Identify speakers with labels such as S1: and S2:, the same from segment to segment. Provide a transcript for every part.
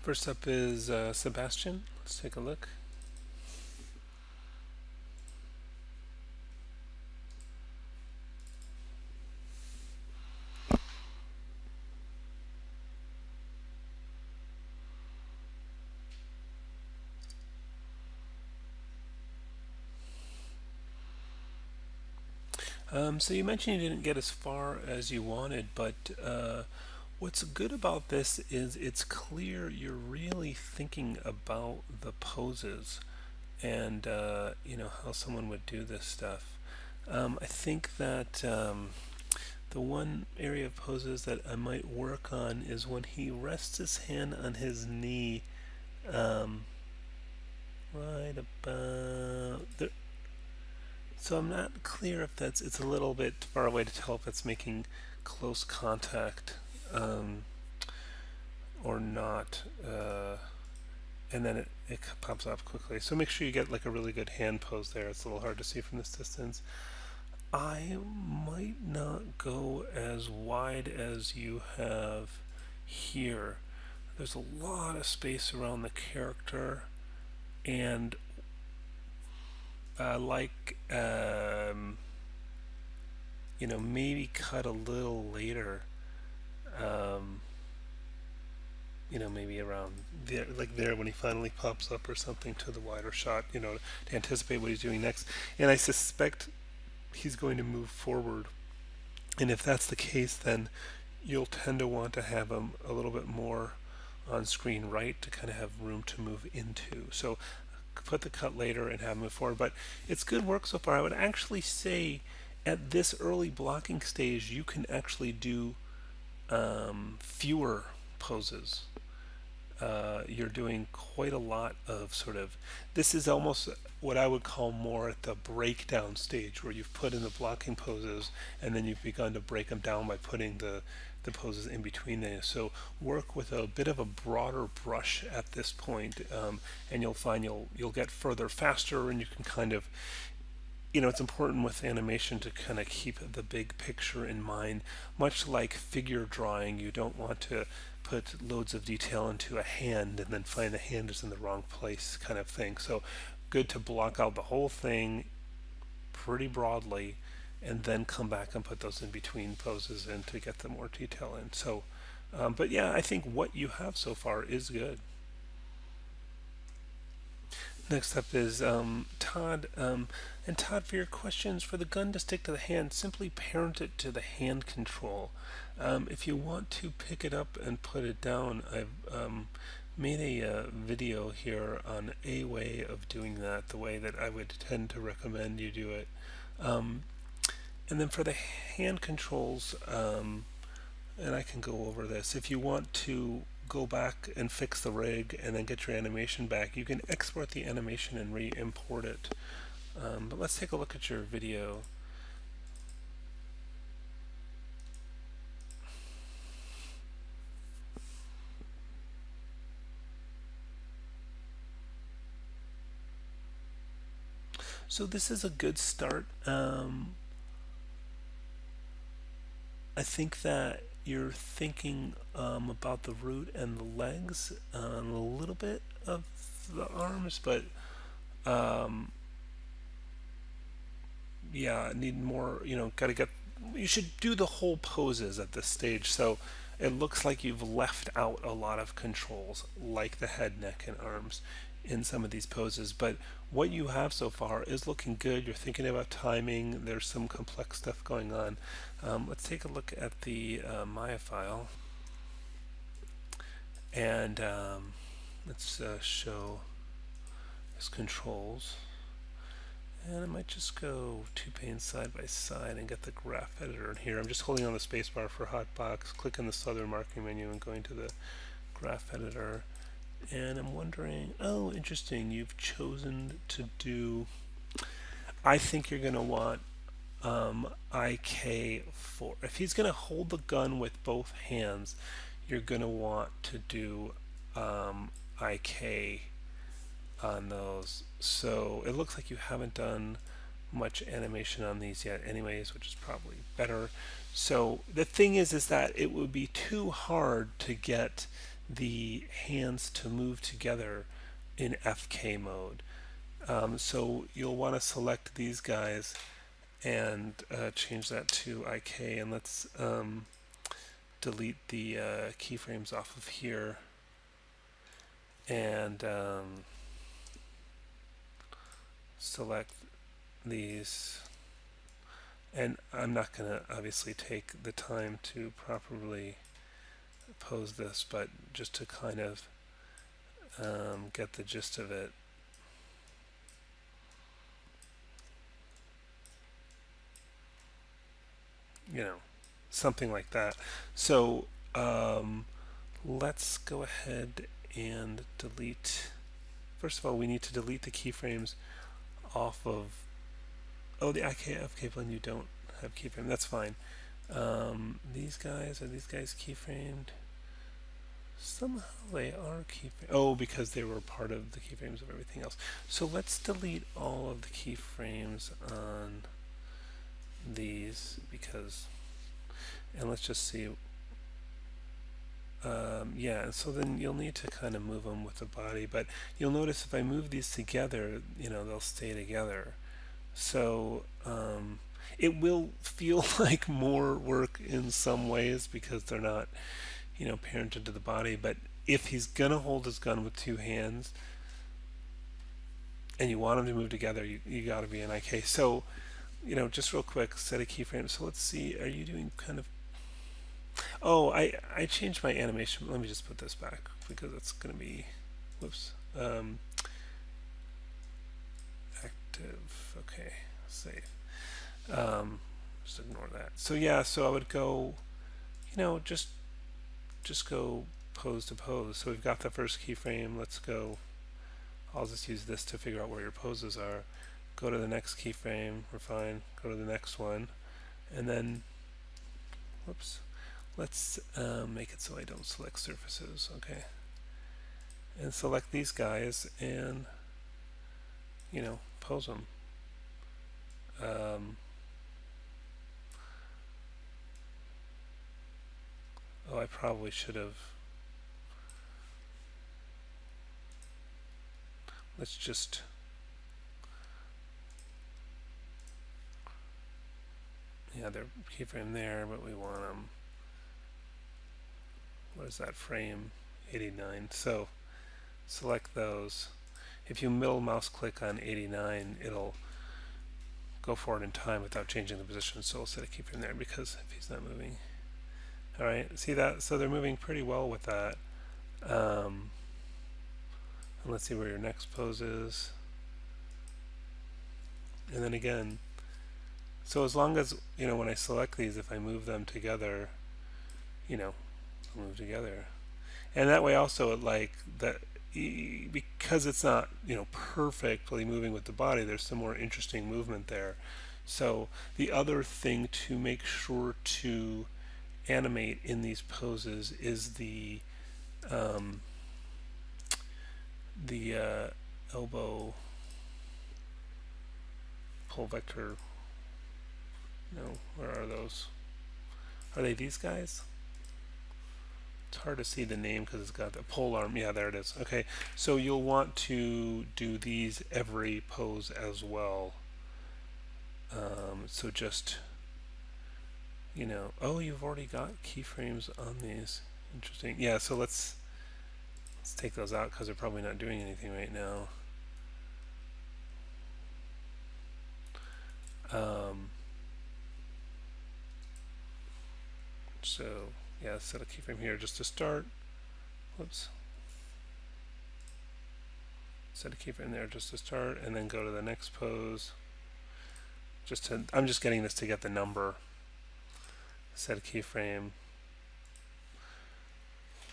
S1: First up is Sebastian. Let's take a look. So you mentioned you didn't get as far as you wanted, but what's good about this is it's clear you're really thinking about the poses and how someone would do this stuff. I think that the one area of poses that I might work on is when he rests his hand on his knee, um, right about there. So I'm not clear if it's a little bit far away to tell if it's making close contact um, or not. And then it pops up quickly. So make sure you get like a really good hand pose there. It's a little hard to see from this distance. I might not go as wide as you have here. There's a lot of space around the character, and like maybe cut a little later. Um, maybe around there, like there when he finally pops up or something to the wider shot, to anticipate what he's doing next. And I suspect he's going to move forward. And if that's the case, then you'll tend to want to have him a little bit more on screen right to kind of have room to move into. So put the cut later and have him move forward. But it's good work so far. I would actually say at this early blocking stage, you can actually do fewer poses. You're doing quite a lot of sort of, this is almost what I would call more at the breakdown stage, where you've put in the blocking poses and then you've begun to break them down by putting the poses in between there. So work with a bit of a broader brush at this point, and you'll find you'll get further faster, and you can kind of, it's important with animation to kind of keep the big picture in mind. Much like figure drawing, you don't want to put loads of detail into a hand and then find the hand is in the wrong place, kind of thing. So good to block out the whole thing pretty broadly and then come back and put those in between poses in to get the more detail in. So but yeah, I think what you have so far is good. Next up is Todd. And Todd, for your questions, for the gun to stick to the hand, simply parent it to the hand control. If you want to pick it up and put it down, I've made a video here on a way of doing that, the way that I would tend to recommend you do it. Um, and then for the hand controls, and I can go over this. If you want to go back and fix the rig and then get your animation back, you can export the animation and re-import it. But let's take a look at your video. So this is a good start. I think that you're thinking about the root and the legs, and a little bit of the arms, but um, yeah, need more. Gotta get. You should do the whole poses at this stage. So it looks like you've left out a lot of controls, like the head, neck, and arms, in some of these poses. But what you have so far is looking good. You're thinking about timing. There's some complex stuff going on. Let's take a look at the Maya file, and let's show his controls. And I might just go two panes side by side and get the graph editor in here. I'm just holding on the spacebar for Hotbox, clicking the southern marking menu and going to the graph editor. And I'm wondering, oh, interesting, you've chosen to do, I think you're going to want IK4. If he's going to hold the gun with both hands, you're going to want to do IK on those. So it looks like you haven't done much animation on these yet anyways, which is probably better. So the thing is that it would be too hard to get the hands to move together in FK mode. So you'll want to select these guys and change that to IK, and let's delete the keyframes off of here, and select these. And I'm not going to obviously take the time to properly pose this, but just to kind of get the gist of it. You know, something like that. So let's go ahead and delete. First of all, we need to delete the keyframes off of. Oh, the IKF blend, you don't have keyframe. That's fine. These guys, are these guys keyframed? Somehow they are keyframed. Oh, because they were part of the keyframes of everything else. So let's delete all of the keyframes on these because, and let's just see. Yeah, and so then you'll need to kind of move them with the body, but you'll notice if I move these together, they'll stay together. So it will feel like more work in some ways because they're not, parented to the body. But if he's gonna hold his gun with two hands, and you want them to move together, you got to be in IK. So, just real quick, set a keyframe. So let's see. Are you doing kind of? Oh, I changed my animation. Let me just put this back because it's gonna be, whoops. Active. Okay, save. Just ignore that. So yeah, so I would go, just go pose to pose. So we've got the first keyframe. Let's go. I'll just use this to figure out where your poses are. Go to the next keyframe. We're fine. Go to the next one, and then, whoops. Let's make it so I don't select surfaces. Okay. And select these guys and, pose them. Oh, I probably should have. Let's just. Yeah, they're keyframe there, but we want them. What is that frame? 89. So select those. If you middle mouse click on 89, it'll go forward in time without changing the position. So we'll set a keyframe there because if he's not moving. All right, see that? So they're moving pretty well with that. And let's see where your next pose is. And then again, so as long as, when I select these, if I move them together, move together. And that way also, because it's not, perfectly moving with the body, there's some more interesting movement there. So the other thing to make sure to animate in these poses is the elbow pull vector. No, where are those? Are they these guys? It's hard to see the name because it's got the pole arm. Yeah, there it is. Okay, so you'll want to do these every pose as well. So just, oh, you've already got keyframes on these. Interesting. Yeah, so let's take those out because they're probably not doing anything right now. So yeah, set a keyframe here just to start. Whoops. Set a keyframe there just to start, and then go to the next pose. I'm just getting this to get the number. Set a keyframe,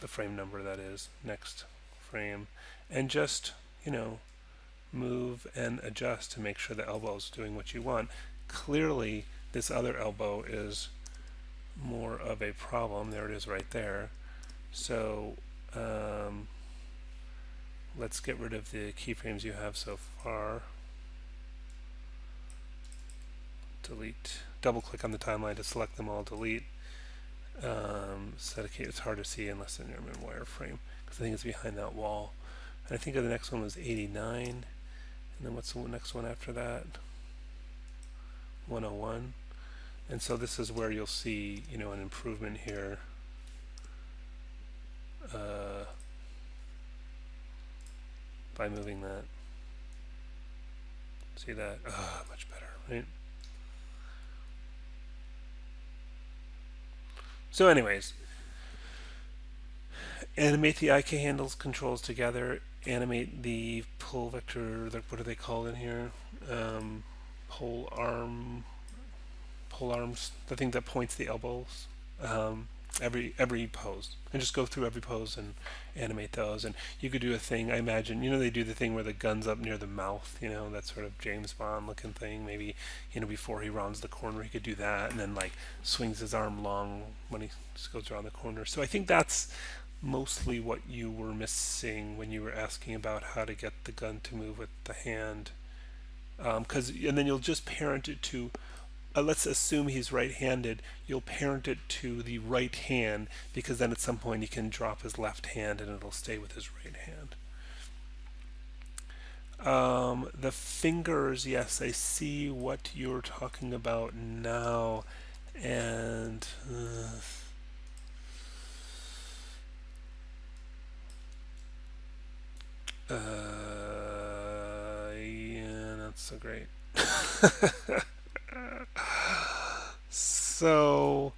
S1: the frame number that is, next frame, and just, move and adjust to make sure the elbow is doing what you want. Clearly, this other elbow is more of a problem. There it is right there. So let's get rid of the keyframes you have so far. Delete. Double click on the timeline to select them all. Delete. It's hard to see unless in your wireframe because I think it's behind that wall. And I think the next one was 89, and then what's the next one after that? 101. And so this is where you'll see, an improvement here. By moving that. See that? Much better, right? So anyways, animate the IK handles controls together. Animate the pull vector. What do they call it here? Um, pole arm, pole arms. The thing that points the elbows. Um, every pose, and just go through every pose and animate those. And you could do a thing. I imagine they do the thing where the gun's up near the mouth. That sort of James Bond looking thing. Maybe before he rounds the corner, he could do that, and then like swings his arm long when he goes around the corner. So I think that's mostly what you were missing when you were asking about how to get the gun to move with the hand. And then you'll just parent it to, let's assume he's right-handed. You'll parent it to the right hand because then at some point he can drop his left hand and it'll stay with his right hand. The fingers, yes, I see what you're talking about now, and yeah, not so great. So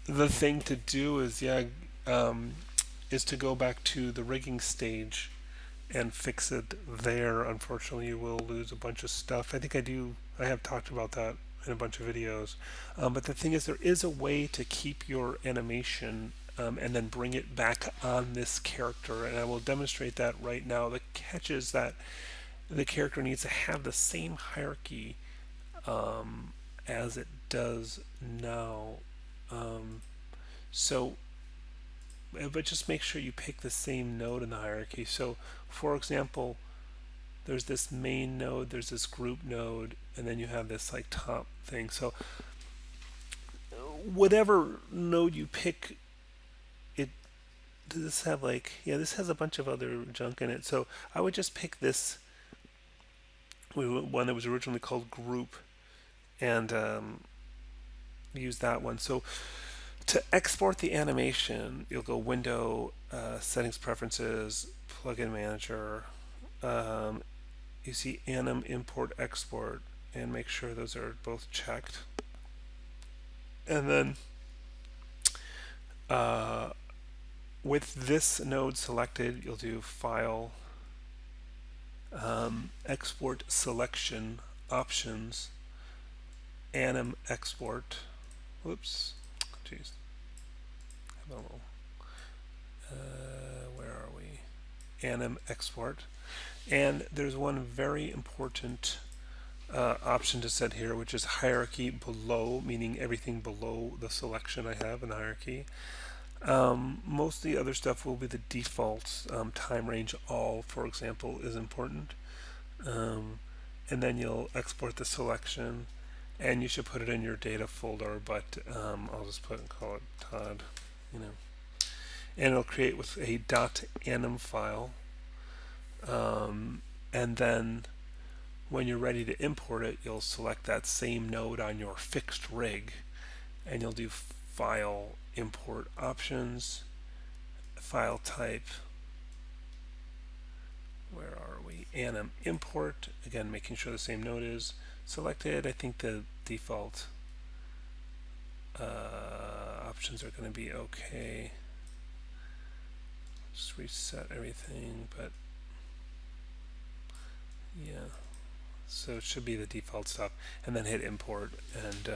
S1: the thing to do is to go back to the rigging stage and fix it there. Unfortunately, you will lose a bunch of stuff. I think I have talked about that in a bunch of videos. But the thing is, there is a way to keep your animation and then bring it back on this character, and I will demonstrate that right now. The catch is that the character needs to have the same hierarchy as it does now. So, but just make sure you pick the same node in the hierarchy. So, for example, there's this main node, there's this group node, and then you have this like top thing. So, whatever node you pick, it does this have this has a bunch of other junk in it. So, I would just pick this one that was originally called group and use that one. So, to export the animation, you'll go Window, Settings Preferences, Plugin Manager. You see Anim Import Export, and make sure those are both checked. And then with this node selected, you'll do File, Export Selection, Options, Anim Export. Whoops. Jeez. Have a little. Where are we? Anim Export. And there's one very important option to set here, which is hierarchy below, meaning everything below the selection I have in the hierarchy. Most of the other stuff will be the defaults. Time range all, for example, is important. And then you'll export the selection, and you should put it in your data folder, but I'll just call it Todd, and it'll create with a .anim file. And then when you're ready to import it, you'll select that same node on your fixed rig, and you'll do File, Import Options, File Type. Where are we? Anim Import. Again, making sure the same node is selected. I think the default options are going to be okay. Just reset everything, but yeah. So it should be the default stuff, and then hit import. And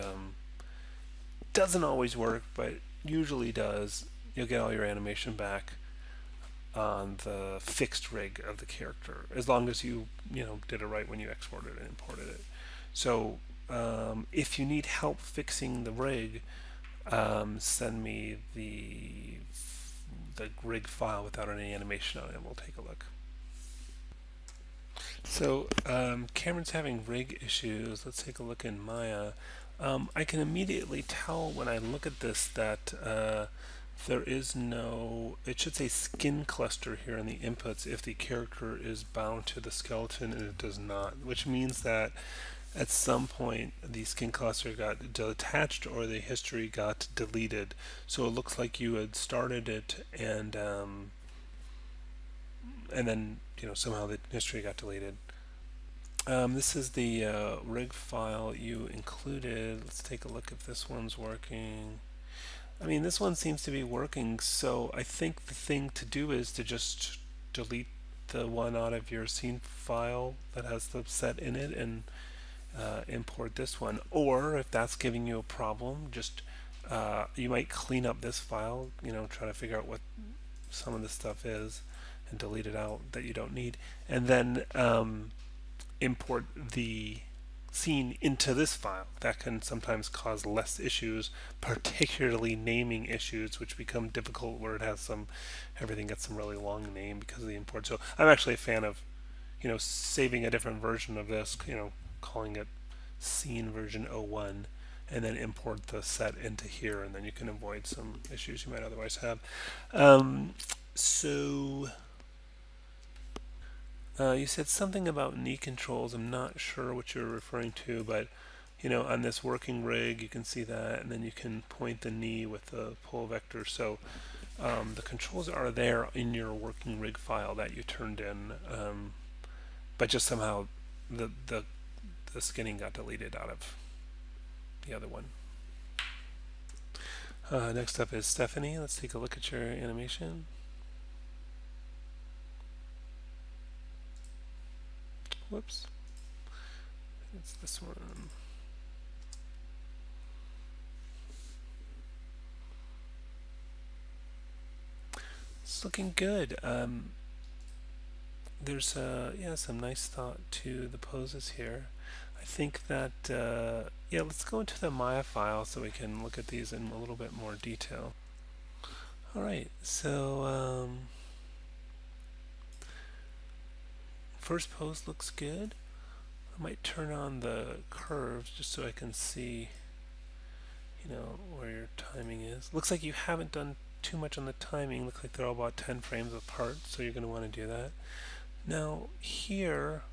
S1: doesn't always work, but usually does. You'll get all your animation back on the fixed rig of the character, as long as you did it right when you exported and imported it. So if you need help fixing the rig, send me the rig file without any animation on it, and we'll take a look. So Cameron's having rig issues. Let's take a look in Maya. I can immediately tell when I look at this that there is no, it should say skin cluster here in the inputs if the character is bound to the skeleton, and it does not, which means that at some point the skin cluster got detached or the history got deleted. So it looks like you had started it and then somehow the history got deleted. This is the rig file you included. Let's take a look if this one's working. I mean, this one seems to be working, so I think the thing to do is to just delete the one out of your scene file that has the set in it and import this one. Or if that's giving you a problem, just you might clean up this file, try to figure out what some of this stuff is and delete it out that you don't need. And then import the scene into this file. That can sometimes cause less issues, particularly naming issues, which become difficult where it has everything gets some really long name because of the import. So I'm actually a fan of, saving a different version of this, calling it scene version 01, and then import the set into here, and then you can avoid some issues you might otherwise have. So you said something about knee controls. I'm not sure what you're referring to, but on this working rig, you can see that, and then you can point the knee with the pull vector. So the controls are there in your working rig file that you turned in, but just somehow the skinning got deleted out of the other one. Next up is Stephanie. Let's take a look at your animation. Whoops. It's this one. It's looking good. There's some nice thought to the poses here. I think that let's go into the Maya file so we can look at these in a little bit more detail. All right, so first pose looks good. I might turn on the curves just so I can see, where your timing is. Looks like you haven't done too much on the timing. Looks like they're all about 10 frames apart, so you're going to want to do that. Now here,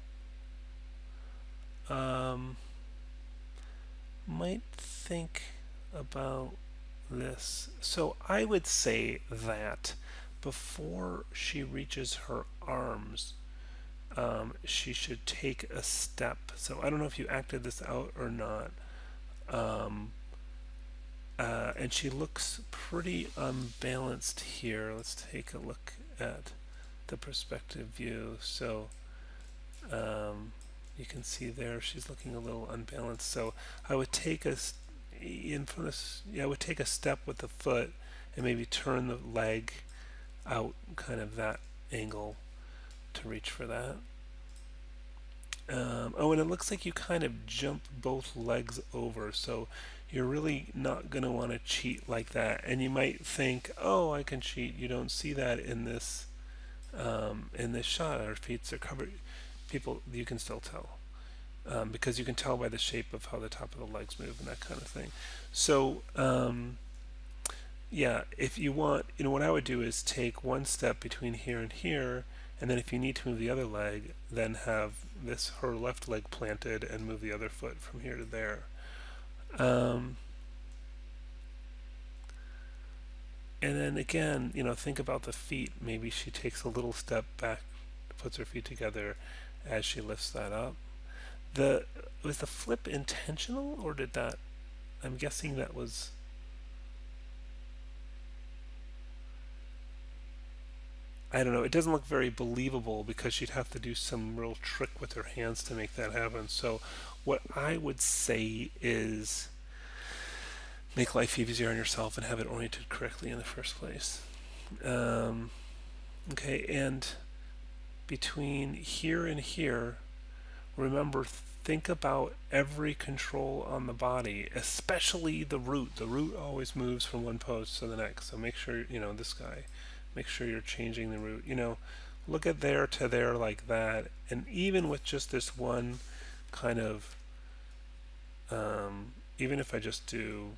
S1: might think about this. So I would say that before she reaches her arms, she should take a step. So I don't know if you acted this out or not. And she looks pretty unbalanced here. Let's take a look at the perspective view. So you can see there she's looking a little unbalanced. So I would take a I would take a step with the foot and maybe turn the leg out kind of that angle to reach for that. And it looks like you kind of jump both legs over, so you're really not going to want to cheat like that. And you might think, oh, I can cheat. You don't see that in this shot. Our feet are covered. People, you can still tell. Because you can tell by the shape of how the top of the legs move and that kind of thing. So, if you want, what I would do is take one step between here and here, and then if you need to move the other leg, then have her left leg planted and move the other foot from here to there. And then again, think about the feet. Maybe she takes a little step back, puts her feet together as she lifts that up. Was the flip intentional, or did that? I'm guessing that was. I don't know. It doesn't look very believable because she'd have to do some real trick with her hands to make that happen. So, what I would say is make life easier on yourself and have it oriented correctly in the first place. Okay, and between here and here, remember, think about every control on the body, especially the root. The root always moves from one pose to the next. So make sure, this guy, make sure you're changing the root. Look at there to there like that. And even with just this one kind of even if I just do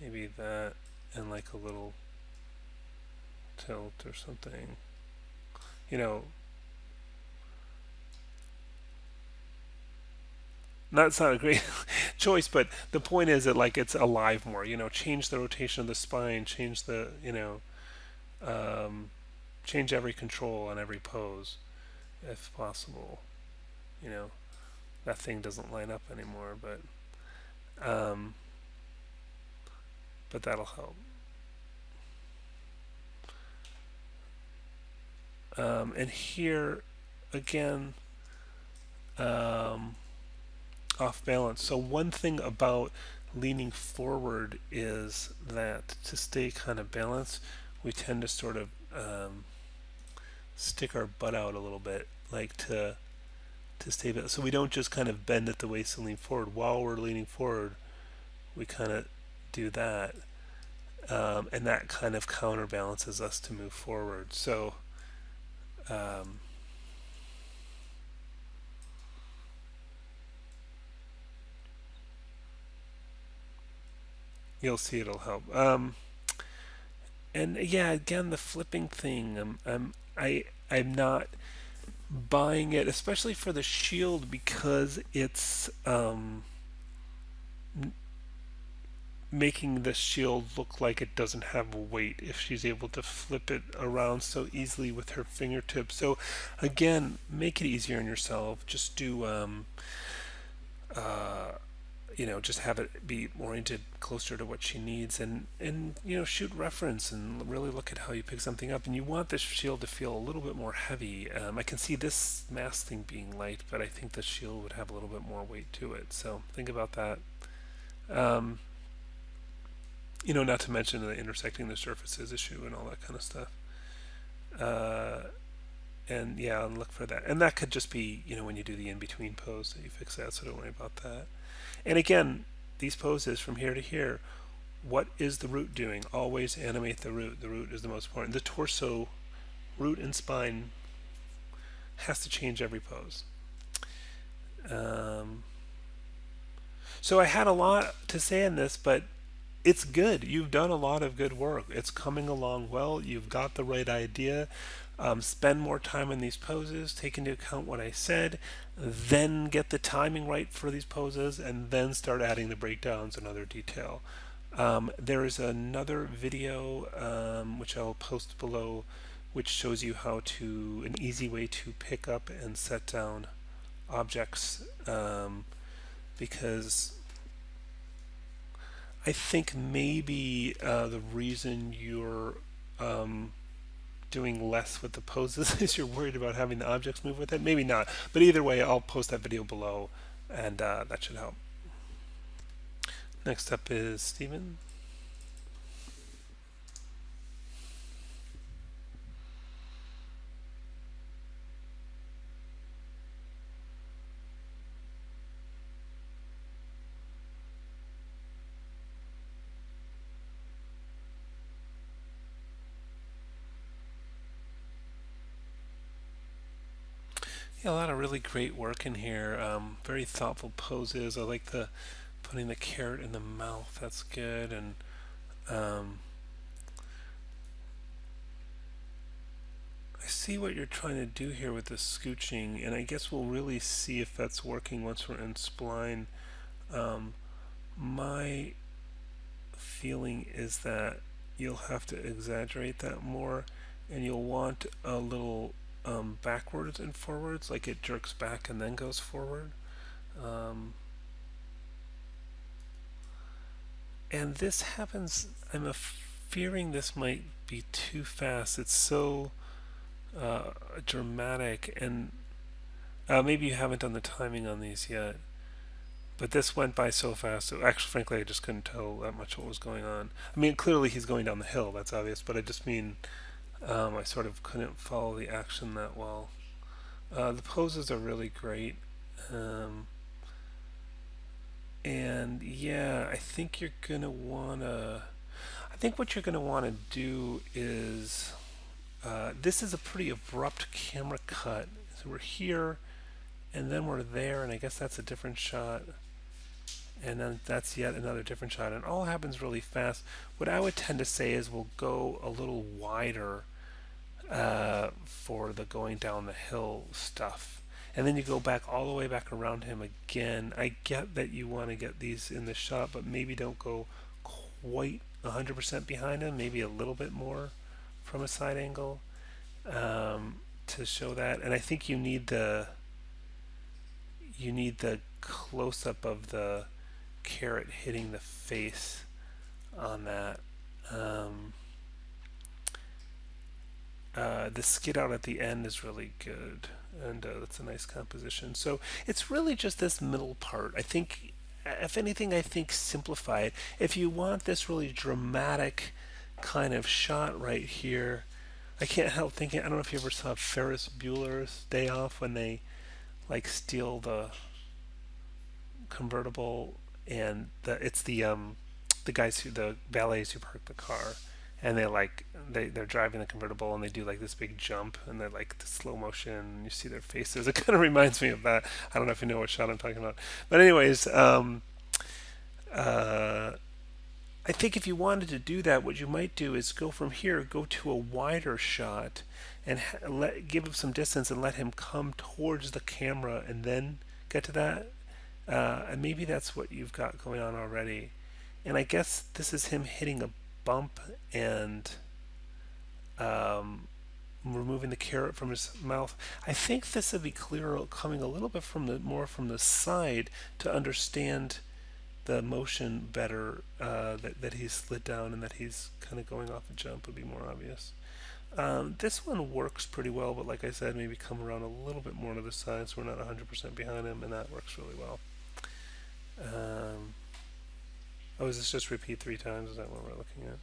S1: maybe that and like a little tilt or something, you know, that's not a great choice, but the point is that like it's alive more. Change the rotation of the spine, change the um, change every control on every pose if possible. You know that thing doesn't line up anymore, um, but that'll help. And here again, um, off balance. So one thing about leaning forward is that to stay kind of balanced, we tend to sort of stick our butt out a little bit, like to stay balanced. So we don't just kind of bend at the waist and lean forward. While we're leaning forward, we kind of do that, and that kind of counterbalances us to move forward. So um, you'll see it'll help. And yeah, again, the flipping thing. I'm not buying it, especially for the shield, because it's making the shield look like it doesn't have weight if she's able to flip it around so easily with her fingertips. So again, make it easier on yourself. Just do uh, just have it be oriented closer to what she needs, and shoot reference and really look at how you pick something up. And you want this shield to feel a little bit more heavy. I can see this mask thing being light, but I think the shield would have a little bit more weight to it. So think about that. Um, not to mention the intersecting the surfaces issue and all that kind of stuff. Uh, and yeah, and look for that. And that could just be, when you do the in between pose that you fix that, so don't worry about that. And again, these poses from here to here, what is the root doing? Always animate the root. The root is the most important. The torso, root, and spine has to change every pose. Um, so I had a lot to say in this, but it's good. You've done a lot of good work. It's coming along well. You've got the right idea. Spend more time in these poses, take into account what I said, then get the timing right for these poses, and then start adding the breakdowns and other detail. There is another video which I'll post below, which shows you how to an easy way to pick up and set down objects, because I think maybe the reason you're doing less with the poses is you're worried about having the objects move with it. Maybe not, but either way, I'll post that video below, and that should help. Next up is Steven. Yeah, a lot of really great work in here. Very thoughtful poses. I like the putting the carrot in the mouth. That's good. And um, I see what you're trying to do here with the scooching, and I guess we'll really see if that's working once we're in spline. Um, my feeling is that you'll have to exaggerate that more, and you'll want a little backwards and forwards, like it jerks back and then goes forward. Um, and this happens, fearing this might be too fast. It's so dramatic, and maybe you haven't done the timing on these yet. But this went by so fast. So actually, frankly, I just couldn't tell that much what was going on. I mean, clearly he's going down the hill. That's obvious. But I just mean I sort of couldn't follow the action that well. The poses are really great. Um, and yeah, I think you're gonna wanna. I think what you're gonna want to do is. This is a pretty abrupt camera cut. So we're here, and then we're there, and I guess that's a different shot. and then that's yet another different shot, and all happens really fast. What I would tend to say is we'll go a little wider for the going down the hill stuff. And then you go back all the way back around him again. I get that you want to get these in the shot, but maybe don't go quite 100% behind him, maybe a little bit more from a side angle to show that. And I think you need the close up of the carrot hitting the face on that. Um, the skid out at the end is really good, and that's a nice composition. So it's really just this middle part. I think, if anything, I think simplify it. If you want this really dramatic kind of shot right here, I can't help thinking. I don't know if you ever saw Ferris Bueller's Day Off when they like steal the convertible, and it's the guys who the valets who park the car, and they're driving the convertible, and they do like this big jump, and they're like the slow motion, and you see their faces. It kind of reminds me of that. I don't know if you know what shot I'm talking about, but anyways, uh, I think if you wanted to do that, what you might do is go from here, go to a wider shot, and give him some distance and let him come towards the camera, and then get to that. And maybe that's what you've got going on already. And I guess this is him hitting a bump and um, removing the carrot from his mouth. I think this would be clearer coming a little bit from the more from the side to understand the motion better, that he's slid down and that he's kind of going off a jump would be more obvious. This one works pretty well, but like I said, maybe come around a little bit more to the side so we're not 100% behind him, and that works really well. Um, oh, is this just repeat 3 times? Is that what we're looking at?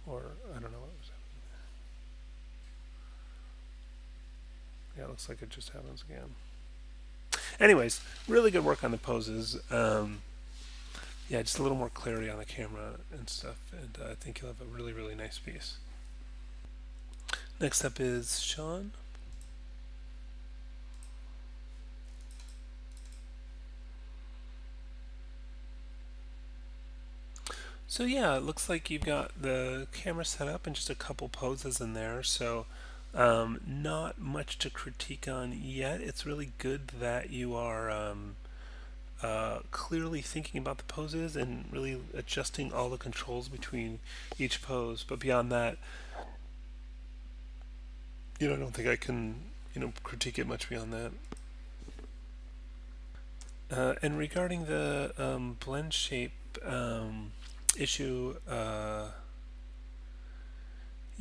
S1: Or, I don't know what was happening. Yeah, it looks like it just happens again. Anyways, really good work on the poses. Yeah, just a little more clarity on the camera and stuff, and I think you'll have a really, really nice piece. Next up is Sean. So yeah, it looks like you've got the camera set up and just a couple poses in there. So not much to critique on yet. It's really good that you are clearly thinking about the poses and really adjusting all the controls between each pose. But beyond that, I don't think I can, critique it much beyond that. And regarding the blend shape issue,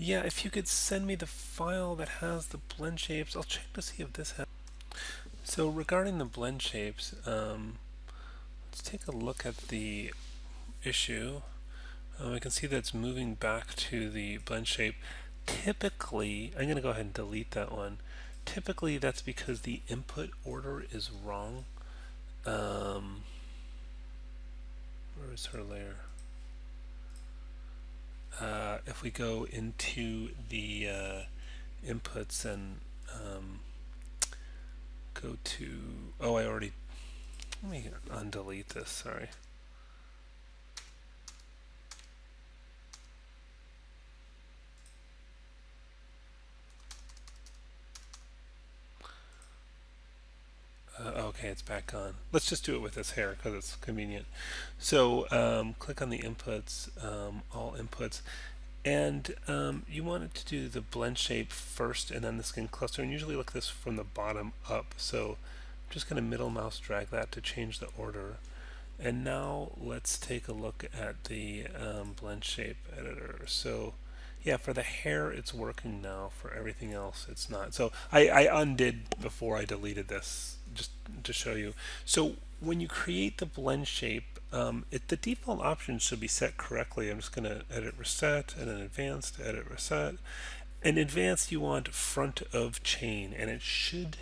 S1: yeah, if you could send me the file that has the blend shapes, I'll check to see if this has. So regarding the blend shapes, let's take a look at the issue. We can see that it's moving back to the blend shape. Typically, I'm going to go ahead and delete that one. Typically, that's because the input order is wrong. Where is her layer? If we go into the inputs and go to, oh, let me undelete this, sorry. Okay, it's back on. Let's just do it with this hair because it's convenient. So click on the inputs, all inputs, and you want it to do the blend shape first and then the skin cluster, and usually look this from the bottom up. So I'm just going to middle mouse drag that to change the order. And now let's take a look at the blend shape editor. So yeah, for the hair it's working now. For everything else it's not. So I undid before I deleted this just to show you. So when you create the blend shape, the default options should be set correctly. I'm just going to edit reset and then advanced, edit reset. In advanced you want front of chain, and it should,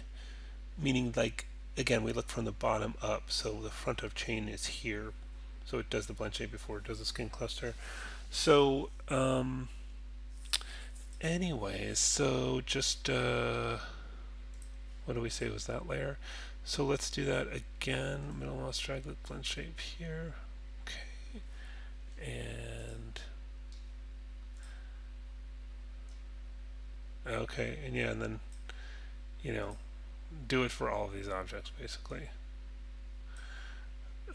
S1: meaning like, again, we look from the bottom up, so the front of chain is here. So it does the blend shape before it does the skin cluster. So anyways, so just What do we say was that layer? So let's do that again. Middle mouse drag the blend shape here. Okay. And okay, and yeah, and then, you know, do it for all of these objects basically.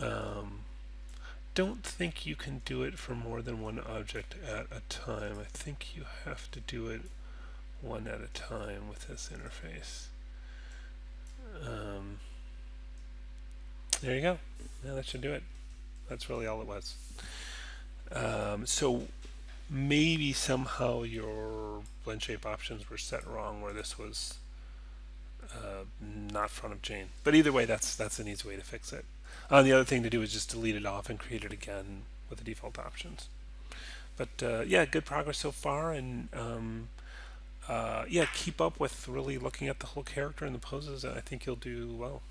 S1: Um, don't think you can do it for more than one object at a time. I think you have to do it one at a time with this interface. Um, there you go. Yeah, that should do it. That's really all it was. So maybe somehow your blend shape options were set wrong, where this was not front of chain. But either way, that's an easy way to fix it. The other thing to do is just delete it off and create it again with the default options. But yeah, good progress so far, and yeah, keep up with really looking at the whole character and the poses, and I think you'll do well.